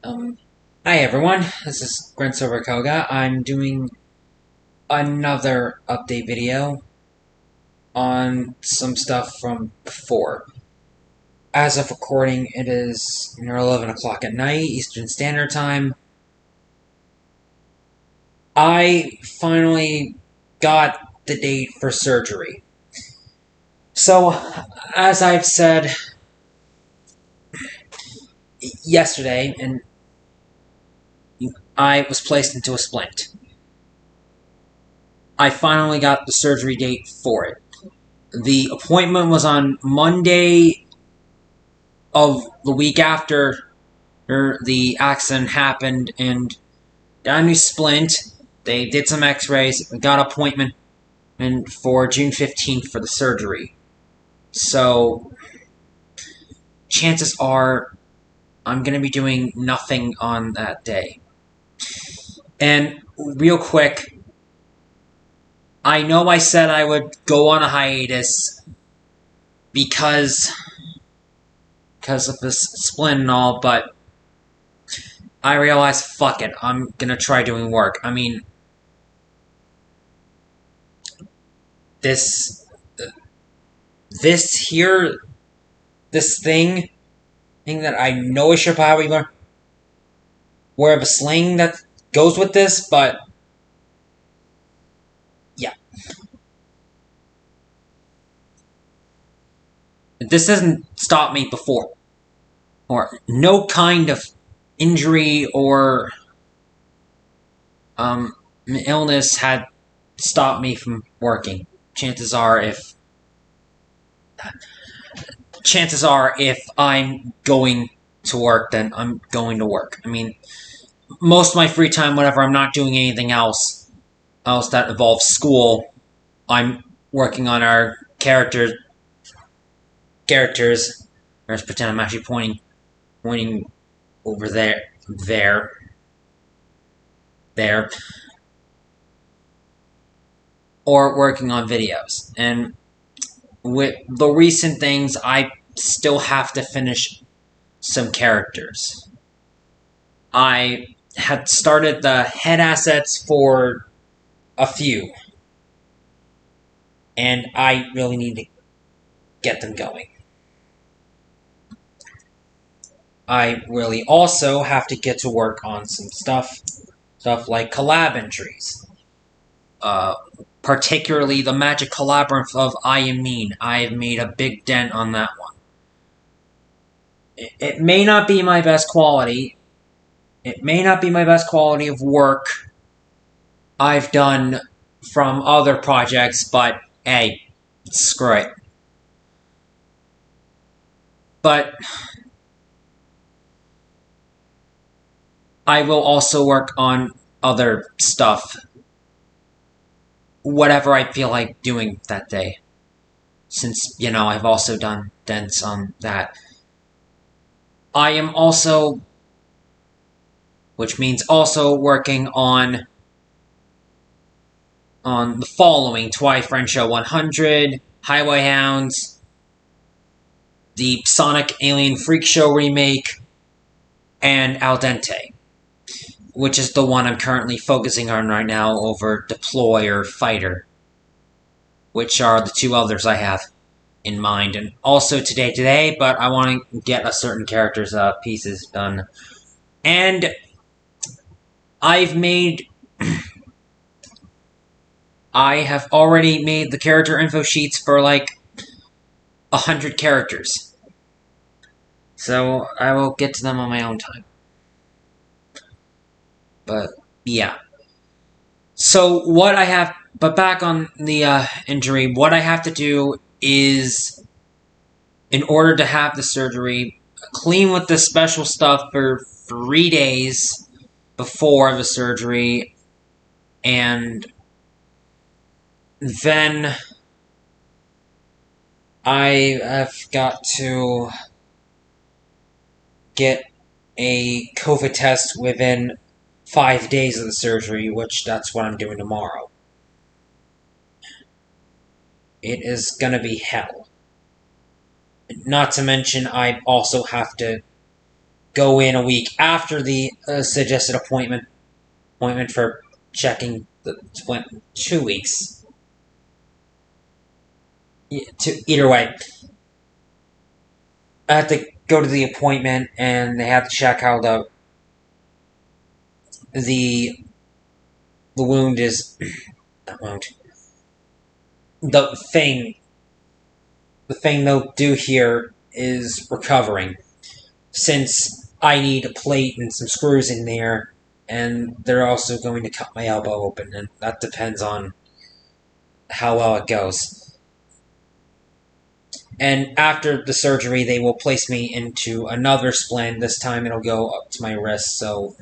Um, Hi everyone, this is Gren-Silver Kouga. I'm doing another update video on some stuff from before. As of recording, it is near 11 o'clock at night, Eastern Standard Time. I finally got the date for surgery. So, as I've said yesterday, and I was placed into a splint. I finally got the surgery date for it. The appointment was on Monday of the week after the accident happened, and got a new splint. They did some x-rays, got an appointment for June 15th for the surgery. So, chances are I'm going to be doing nothing on that day. And real quick, I know I said I would go on a hiatus because of this splint and all, but I realized, fuck it, I'm gonna try doing work. I mean, this, this here, this thing that I know I should probably learn, wear a sling that goes with this, but yeah. This doesn't stop me before, or no kind of injury or illness had stopped me from working. Chances are if I'm going to work, then I'm going to work. I mean, most of my free time, whenever I'm not doing anything else that involves school, I'm working on our characters. Let's pretend I'm actually pointing over there, or working on videos. And with the recent things, I still have to finish some characters. I had started the head assets for a few, and I really need to get them going. I really also have to get to work on some stuff like collab entries. Uh, Particularly the Magic Labyrinth of I Am Mean. I have made a big dent on that one. It may not be my best quality. It may not be my best quality of work I've done from other projects, but hey, screw it. But I will also work on other stuff. Whatever I feel like doing that day. Since, I've also done dents on that. I am also, which means also working on the following: Twilight Friend Show 100, Highway Hounds, the Sonic Alien Freak Show remake, and Al Dente, which is the one I'm currently focusing on right now over Deploy or Fighter, which are the two others I have in mind. And also today, but I want to get a certain character's pieces done. And I've made... I have already made the character info sheets for like 100 characters. So I will get to them on my own time. But yeah. So what I have, but back on the injury, what I have to do is, in order to have the surgery, clean with the special stuff for 3 days before the surgery, and then I have got to get a COVID test within 5 days of the surgery, which that's what I'm doing tomorrow. It is gonna be hell. Not to mention, I also have to go in a week after the suggested appointment for checking the 2 weeks. Either way, I had to go to the appointment, and they had to check how the wound is. Not wound. The thing they'll do here is recovering, since I need a plate and some screws in there, and they're also going to cut my elbow open, and that depends on how well it goes. And after the surgery, they will place me into another splint. This time it'll go up to my wrist, so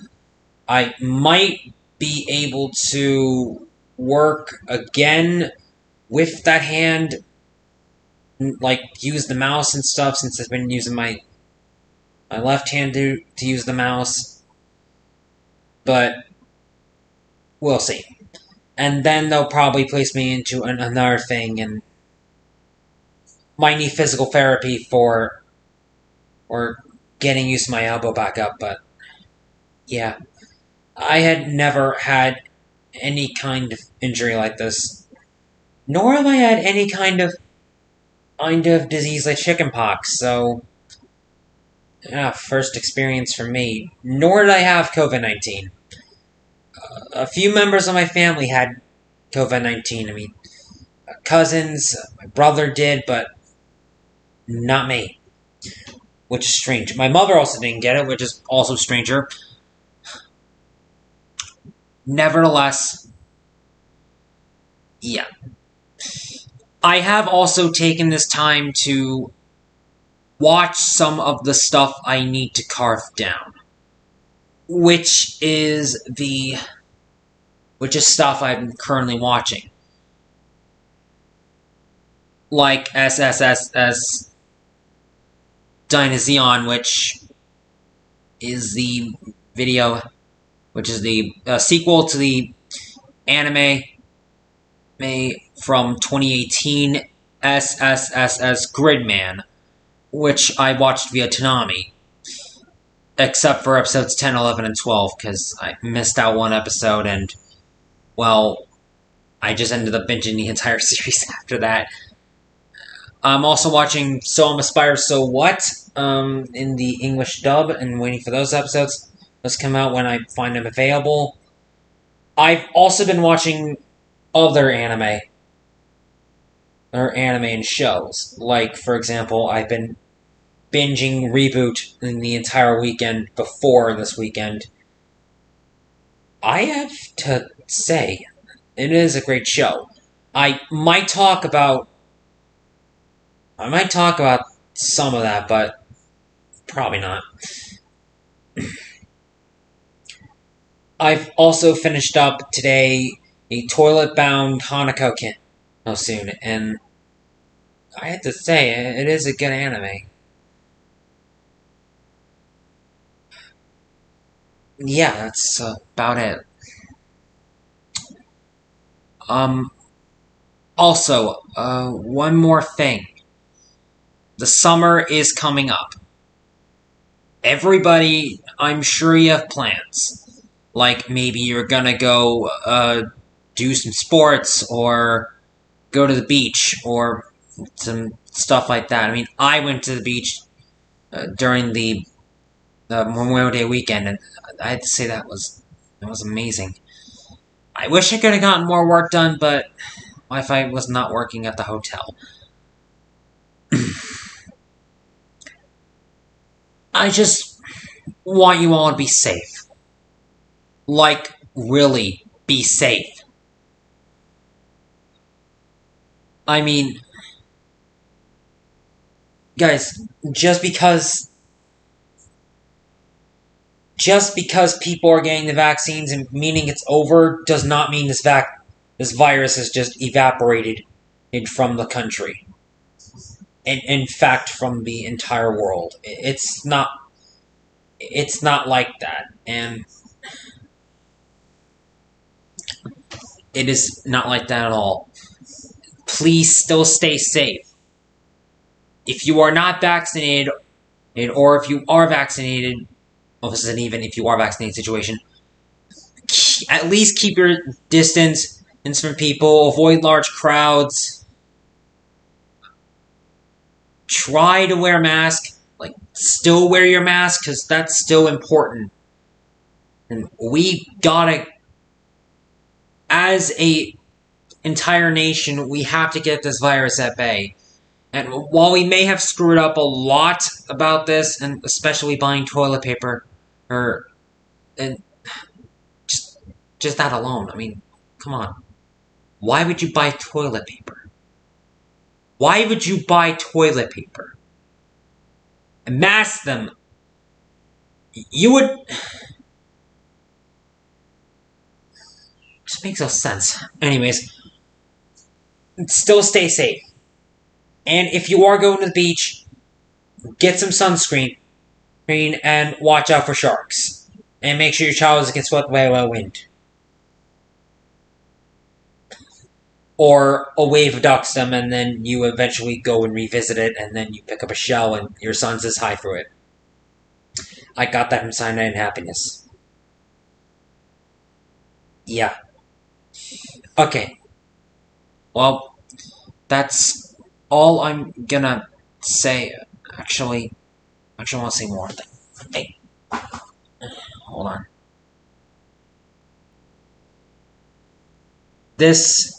I might be able to work again with that hand, like use the mouse and stuff, since I've been using my left hand to use the mouse. But we'll see. And then they'll probably place me into another thing, and might need physical therapy for or getting used to my elbow back up. But yeah, I had never had any kind of injury like this, nor have I had any kind of disease like chickenpox. So, yeah, first experience for me. Nor did I have COVID-19. A few members of my family had COVID-19. I mean, cousins, my brother did, but not me, which is strange. My mother also didn't get it, which is also stranger. Nevertheless, yeah. I have also taken this time to watch some of the stuff I need to carve down, which is stuff I'm currently watching, like SSSS Dynazeon, which is the sequel to the anime from 2018, SSSS Gridman, which I watched via Toonami, except for episodes 10, 11, and 12, because I missed out one episode, and, well, I just ended up binging the entire series after that. I'm also watching So I'm Aspire, So What, in the English dub, and waiting for those episodes. Those come out when I find them available. I've also been watching other anime and shows. Like, for example, I've been binging Reboot in the entire weekend before this weekend. I have to say, it is a great show. I might talk about some of that, but probably not. I've also finished up today a toilet-bound Hanako soon, and I have to say, it is a good anime. Yeah, that's about it. Also, one more thing. The summer is coming up. Everybody, I'm sure you have plans. Like, maybe you're gonna go do some sports, or go to the beach, or some stuff like that. I mean, I went to the beach during the Memorial Day weekend, and I had to say that was amazing. I wish I could have gotten more work done, but Wi-Fi was not working at the hotel. I just want you all to be safe. Like, really, be safe. I mean, guys, just because people are getting the vaccines and meaning it's over does not mean this virus has just evaporated from the country. In fact, from the entire world. It's not like that. And it is not like that at all. Please still stay safe. If you are not vaccinated, or if you are vaccinated, well, this isn't even if you are vaccinated situation. At least keep your distance from people. Avoid large crowds. Try to wear a mask. Like, still wear your mask, because that's still important. And we gotta, as a entire nation, we have to get this virus at bay. And while we may have screwed up a lot about this, and especially buying toilet paper, and just that alone, I mean, come on. Why would you buy toilet paper? Why would you buy toilet paper? And mask them. You would... Just makes no sense. Anyways, still stay safe. And if you are going to the beach, get some sunscreen and watch out for sharks. And make sure your child doesn't get swept away by a wind. Or a wave ducks them, and then you eventually go and revisit it, and then you pick up a shell, and your son says hi through it. I got that from Cyanide and Happiness. Yeah. Okay. Well, that's all I'm gonna say. Actually, I want to say more thing. Hey. Hold on. This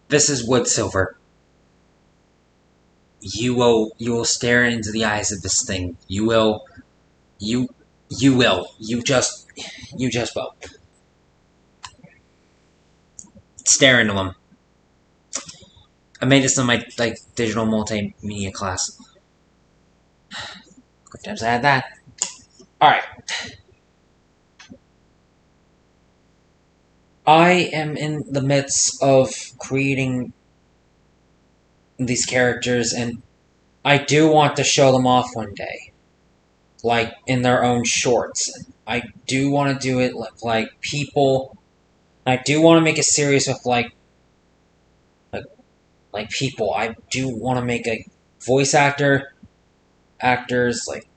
is Wood-Silver. You will stare into the eyes of this thing. You will. You just will. Stare into them. I made this in my digital multimedia class. Good times I had that. Alright. I am in the midst of creating these characters, and I do want to show them off one day. Like, in their own shorts. I do want to do it like people. I do want to make a series with like people. I do want to make a voice actors, like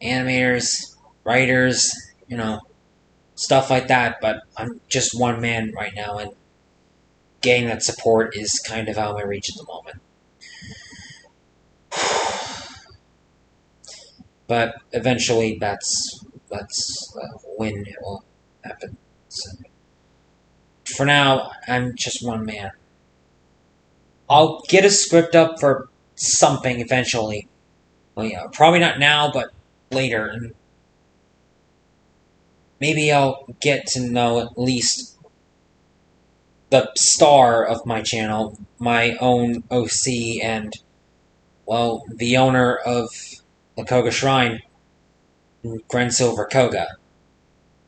animators, writers, stuff like that. But I'm just one man right now, and getting that support is kind of out of my reach at the moment. But eventually, that's when it will happen. So, for now, I'm just one man. I'll get a script up for something eventually. Well, yeah, probably not now, but later. And maybe I'll get to know at least the star of my channel, my own OC, and, well, the owner of the Kouga Shrine, Gren-Silver Kouga.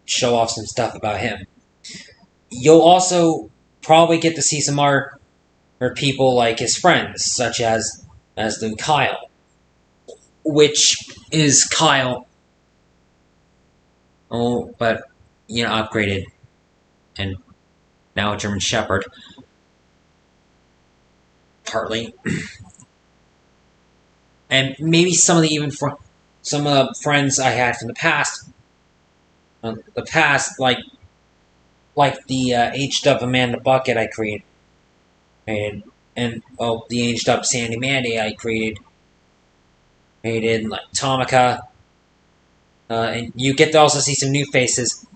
Show off some stuff about him. You'll also probably get to see some art or people like his friends, such as the Kyle, which is Kyle. Oh, but upgraded, and now a German Shepherd, partly, and maybe some of the friends I had from the past, like the aged up Amanda Bucket I created, and the aged up Sandy Mandy I created like Tomica, and you get to also see some new faces.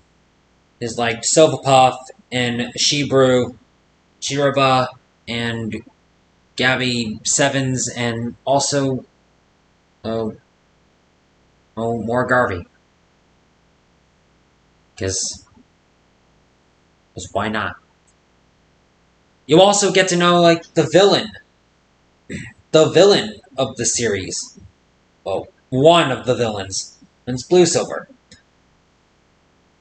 Is like Silverpuff and Shebrew, Chiraba, and Gabby Sevens, and also more Garvey. Because why not? You also get to know the villain of the series. Well, one of the villains, and it's Blue-Silver.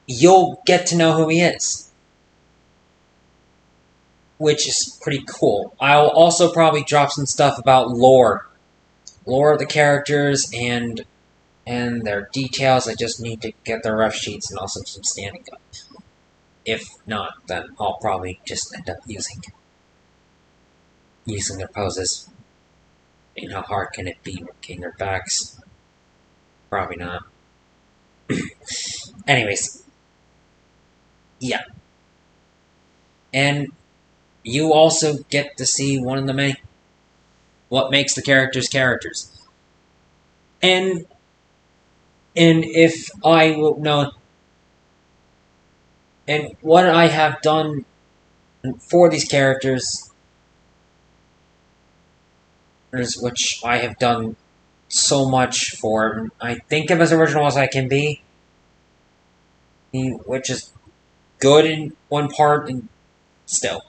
You'll get to know who he is, which is pretty cool. I'll also probably drop some stuff about lore of the characters and their details. I just need to get their rough sheets and also some standing up. If not, then I'll probably just end up using their poses. And how hard can it be working their backs? Probably not. Anyways, yeah. And you also get to see one of the many what makes the characters characters. And if I will know and what I have done for these characters, which I have done so much for, I think of as original as I can be, which is good in one part and still.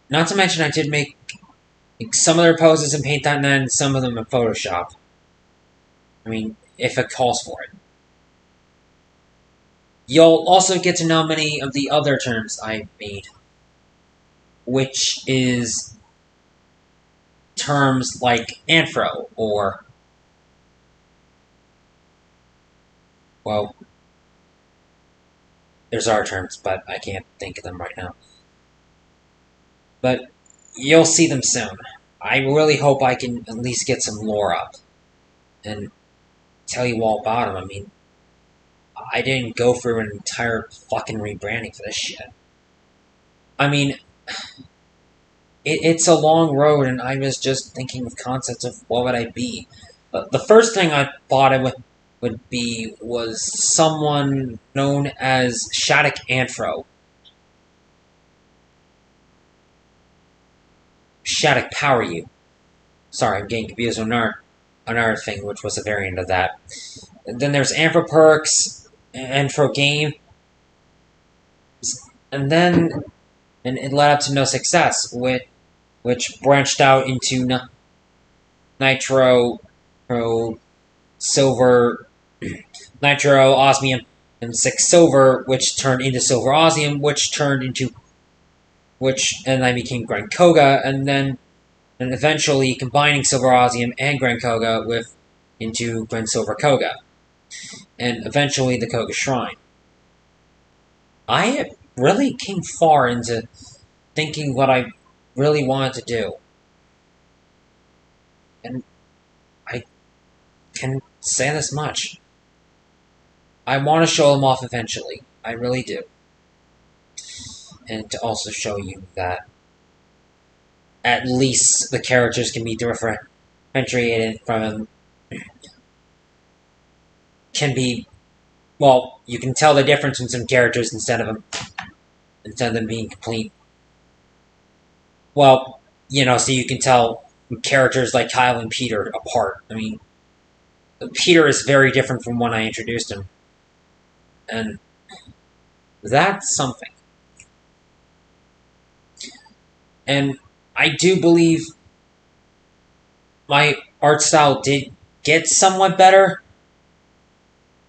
Not to mention, I did make some of their poses in Paint.net and some of them in Photoshop. I mean, if it calls for it. You'll also get to know many of the other terms I've made, which is terms like anthro, or, well, there's other terms, but I can't think of them right now. But you'll see them soon. I really hope I can at least get some lore up and tell you all about them. I mean, I didn't go through an entire fucking rebranding for this shit. I mean, it's a long road, and I was just thinking of concepts of what would I be. The first thing I thought I would be was someone known as Shattuck Anthro. Shattuck Power You. Sorry, I'm getting confused with another thing, which was a variant of that. And then there's Anthro Perks, Anthro Game, and then it led up to No Success, which branched out into Nitro, Silver, Nitro, Osmium, and 6 Silver, which turned into Silver Osmium, and I became Gren-Kouga, and eventually combining Silver Osmium and Gren-Kouga into Gren-Silver Kouga, and eventually the Kouga Shrine. I really came far into thinking what I really wanted to do. And I can say this much. I want to show them off eventually. I really do. And to also show you that at least the characters can be differentiated from... can be... Well, you can tell the difference in some characters instead of them being complete. Well, so you can tell characters like Kyle and Peter apart. I mean, Peter is very different from when I introduced him. And that's something. And I do believe my art style did get somewhat better.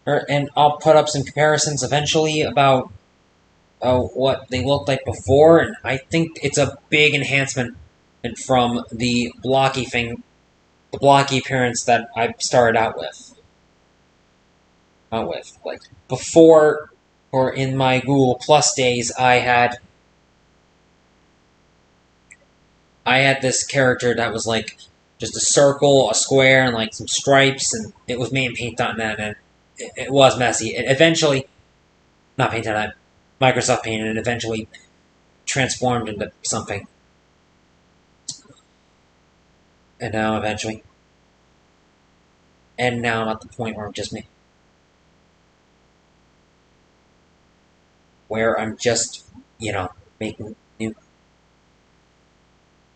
And I'll put up some comparisons eventually about what they looked like before. And I think it's a big enhancement from the blocky appearance that I started out with. Like, before, or in my Google Plus days, I had this character that was like just a circle, a square, and like some stripes, and it was made in Paint.net, and it was messy. It eventually, not Paint.net, Microsoft Paint, and it eventually transformed into something. And now I'm at the point where I'm just making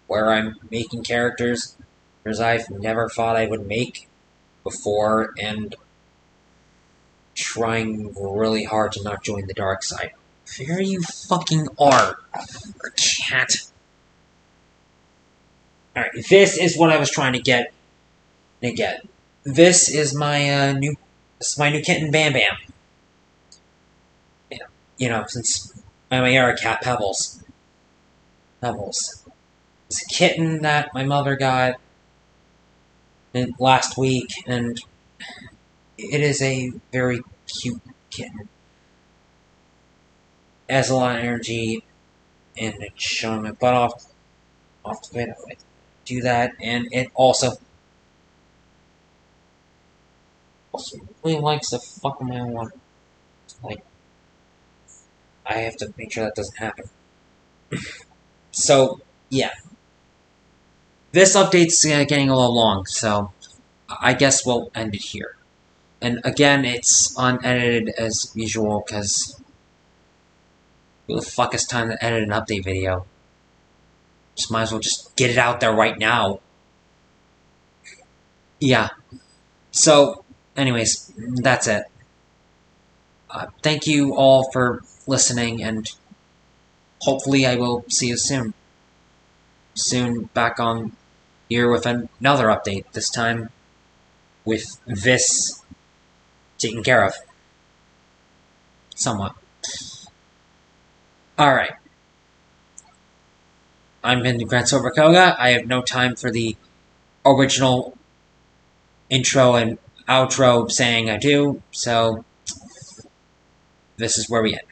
where I'm making characters I've never thought I would make before, and trying really hard to not join the dark side. There you fucking are, cat. Alright, this is what I was trying to get. This is my new kitten, Bam Bam. Since my era cat Pebbles. It's a kitten that my mother got last week, and it is a very cute kitten. It has a lot of energy, and it's showing my butt off the bed. I do that, and it also else really likes the fuck my own one. Like, I have to make sure that doesn't happen. So, yeah. This update's getting a little long, so I guess we'll end it here. And again, it's unedited as usual, because who the fuck has time to edit an update video? Just might as well just get it out there right now. Yeah. So, anyways, that's it. Thank you all for listening, and hopefully I will see you soon. Soon back on here with another update, this time with this taken care of. Somewhat. Alright. I'm in Gren-Silver Kouga. I have no time for the original intro and outro saying I do, so this is where we end.